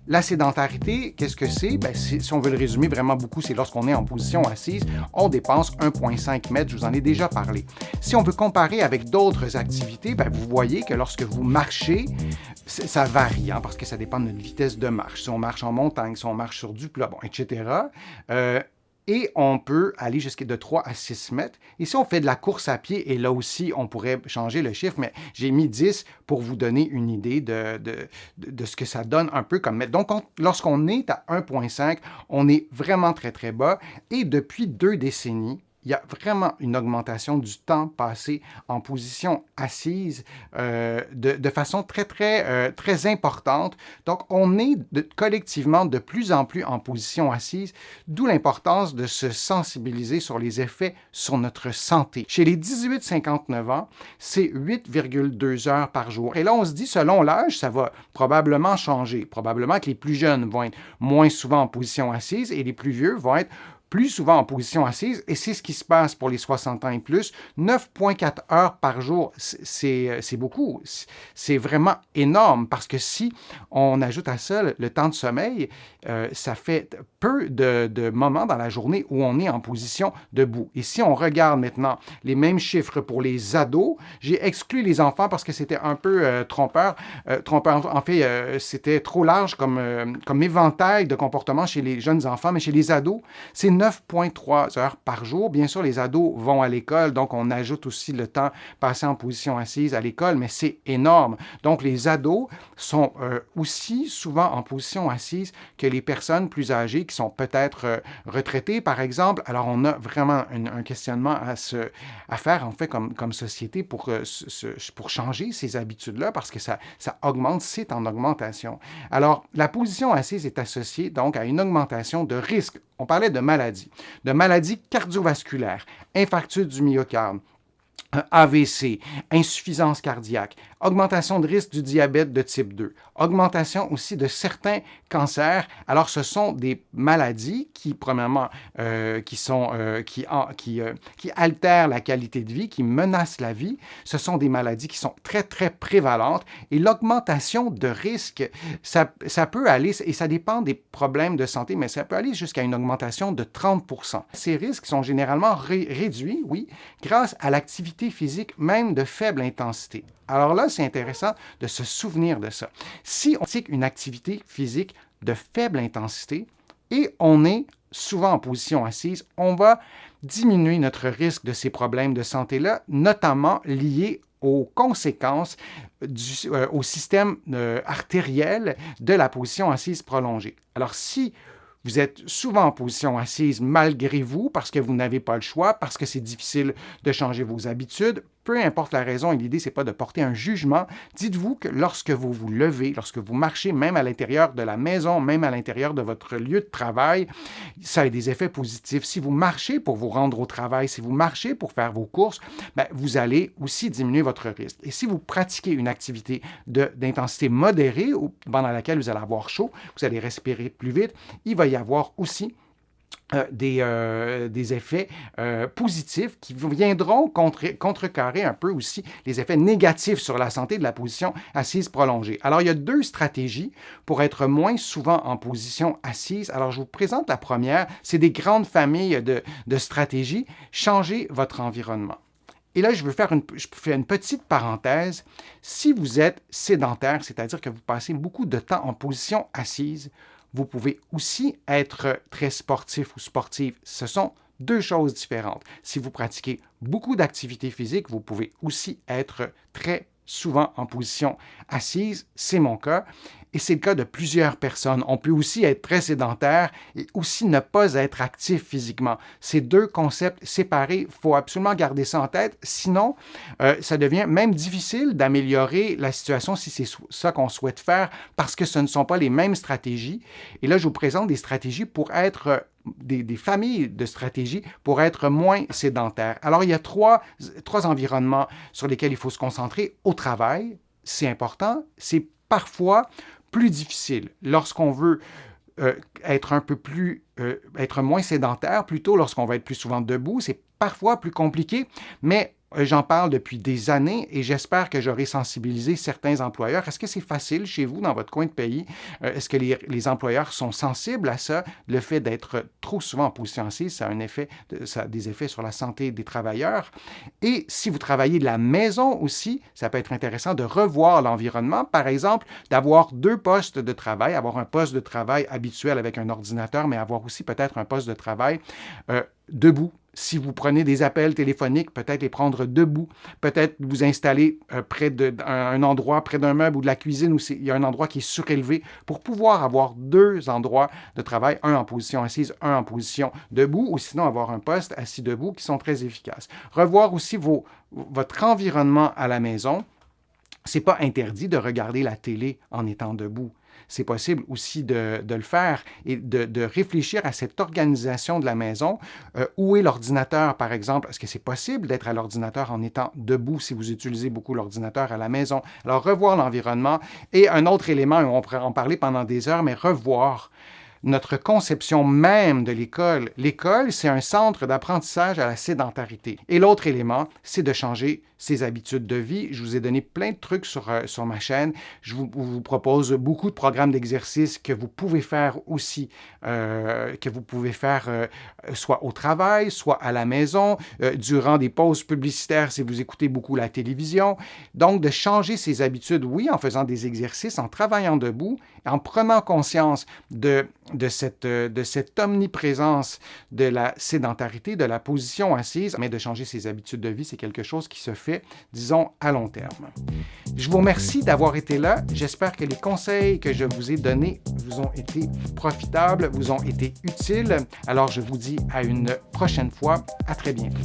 La sédentarité, qu'est-ce que c'est? Ben, si on veut le résumer vraiment beaucoup, c'est lorsqu'on est en position assise, on dépense 1,5 mètres, je vous en ai déjà parlé. Si on veut comparer avec d'autres activités, ben, vous voyez que lorsque vous marchez, ça varie, hein, parce que ça dépend de notre vitesse de marche. Si on marche en montagne, si on marche sur du plat, bon, etc. Et on peut aller jusqu'à de 3 à 6 mètres. Et si on fait de la course à pied, et là aussi, on pourrait changer le chiffre, mais j'ai mis 10 pour vous donner une idée de ce que ça donne un peu comme mètre. Donc, lorsqu'on est à 1,5, on est vraiment très, très bas. Et depuis 2 décennies, il y a vraiment une augmentation du temps passé en position assise de façon très importante. Donc, on est collectivement de plus en plus en position assise, d'où l'importance de se sensibiliser sur les effets sur notre santé. Chez les 18-59 ans, c'est 8,2 heures par jour. Et là, on se dit, selon l'âge, ça va probablement changer. Probablement que les plus jeunes vont être moins souvent en position assise et les plus vieux vont être plus souvent en position assise, et c'est ce qui se passe pour les 60 ans et plus. 9,4 heures par jour, c'est beaucoup. C'est vraiment énorme, parce que si on ajoute à ça le temps de sommeil, ça fait peu de moments dans la journée où on est en position debout. Et si on regarde maintenant les mêmes chiffres pour les ados, j'ai exclu les enfants parce que c'était un peu trompeur. En fait, c'était trop large comme éventail de comportement chez les jeunes enfants, mais chez les ados, c'est 9,3 heures par jour. Bien sûr, les ados vont à l'école, donc on ajoute aussi le temps passé en position assise à l'école, mais c'est énorme. Donc, les ados sont aussi souvent en position assise que les personnes plus âgées qui sont peut-être retraitées, par exemple. Alors, on a vraiment un questionnement à faire, en fait, comme société pour changer ces habitudes-là, parce que ça augmente, c'est en augmentation. Alors, la position assise est associée donc à une augmentation de risque. On parlait de maladies cardiovasculaires, infarctus du myocarde, AVC, insuffisance cardiaque, augmentation de risque du diabète de type 2, augmentation aussi de certains cancers. Alors, ce sont des maladies qui, premièrement, qui altèrent la qualité de vie, qui menacent la vie. Ce sont des maladies qui sont très prévalentes. Et l'augmentation de risque, ça peut aller, et ça dépend des problèmes de santé, mais ça peut aller jusqu'à une augmentation de 30%. Ces risques sont généralement réduits, oui, grâce à l'activité physique, même de faible intensité. Alors là, c'est intéressant de se souvenir de ça. Si on pratique une activité physique de faible intensité et on est souvent en position assise, on va diminuer notre risque de ces problèmes de santé-là, notamment liés aux conséquences au système artériel de la position assise prolongée. Alors, si vous êtes souvent en position assise malgré vous, parce que vous n'avez pas le choix, parce que c'est difficile de changer vos habitudes, peu importe la raison, et l'idée, ce n'est pas de porter un jugement. Dites-vous que lorsque vous vous levez, lorsque vous marchez, même à l'intérieur de la maison, même à l'intérieur de votre lieu de travail, ça a des effets positifs. Si vous marchez pour vous rendre au travail, si vous marchez pour faire vos courses, bien, vous allez aussi diminuer votre risque. Et si vous pratiquez une activité d'intensité modérée, pendant laquelle vous allez avoir chaud, vous allez respirer plus vite, il va y avoir aussi des effets positifs qui viendront contrecarrer un peu aussi les effets négatifs sur la santé de la position assise prolongée. Alors, il y a 2 stratégies pour être moins souvent en position assise. Alors, je vous présente la première. C'est des grandes familles de stratégies. Changez votre environnement. Et là, je fais une petite parenthèse. Si vous êtes sédentaire, c'est-à-dire que vous passez beaucoup de temps en position assise, vous pouvez aussi être très sportif ou sportive. Ce sont 2 choses différentes. Si vous pratiquez beaucoup d'activités physiques, vous pouvez aussi être très souvent en position assise. C'est mon cas. Et c'est le cas de plusieurs personnes. On peut aussi être très sédentaire et aussi ne pas être actif physiquement. Ces 2 concepts séparés, il faut absolument garder ça en tête. Sinon, ça devient même difficile d'améliorer la situation si c'est ça qu'on souhaite faire, parce que ce ne sont pas les mêmes stratégies. Et là, je vous présente des stratégies pour être des familles de stratégies pour être moins sédentaires. Alors, il y a trois environnements sur lesquels il faut se concentrer. Au travail, c'est important. C'est parfois plus difficile lorsqu'on veut être moins sédentaire, plutôt lorsqu'on va être plus souvent debout. C'est parfois plus compliqué, mais j'en parle depuis des années et j'espère que j'aurai sensibilisé certains employeurs. Est-ce que c'est facile chez vous, dans votre coin de pays? Est-ce que les employeurs sont sensibles à ça? Le fait d'être trop souvent en position assise, ça a des effets sur la santé des travailleurs. Et si vous travaillez de la maison aussi, ça peut être intéressant de revoir l'environnement. Par exemple, d'avoir 2 postes de travail, avoir un poste de travail habituel avec un ordinateur, mais avoir aussi peut-être un poste de travail debout. Si vous prenez des appels téléphoniques, peut-être les prendre debout, peut-être vous installer près d'un endroit, près d'un meuble ou de la cuisine où il y a un endroit qui est surélevé pour pouvoir avoir 2 endroits de travail, un en position assise, un en position debout, ou sinon avoir un poste assis debout qui sont très efficaces. Revoir aussi votre environnement à la maison. C'est pas interdit de regarder la télé en étant debout. C'est possible aussi de le faire et de réfléchir à cette organisation de la maison. Où est l'ordinateur, par exemple? Est-ce que c'est possible d'être à l'ordinateur en étant debout si vous utilisez beaucoup l'ordinateur à la maison? Alors, revoir l'environnement. Et un autre élément, on pourrait en parler pendant des heures, mais revoir notre conception même de l'école. L'école, c'est un centre d'apprentissage à la sédentarité. Et l'autre élément, c'est de changer ses habitudes de vie. Je vous ai donné plein de trucs sur ma chaîne. Je vous propose beaucoup de programmes d'exercice que vous pouvez faire aussi, soit au travail, soit à la maison, durant des pauses publicitaires si vous écoutez beaucoup la télévision. Donc, de changer ses habitudes, oui, en faisant des exercices, en travaillant debout, en prenant conscience de cette omniprésence de la sédentarité, de la position assise, mais de changer ses habitudes de vie, c'est quelque chose qui se fait, disons, à long terme. Je vous remercie d'avoir été là. J'espère que les conseils que je vous ai donnés vous ont été profitables, vous ont été utiles. Alors, je vous dis à une prochaine fois. À très bientôt.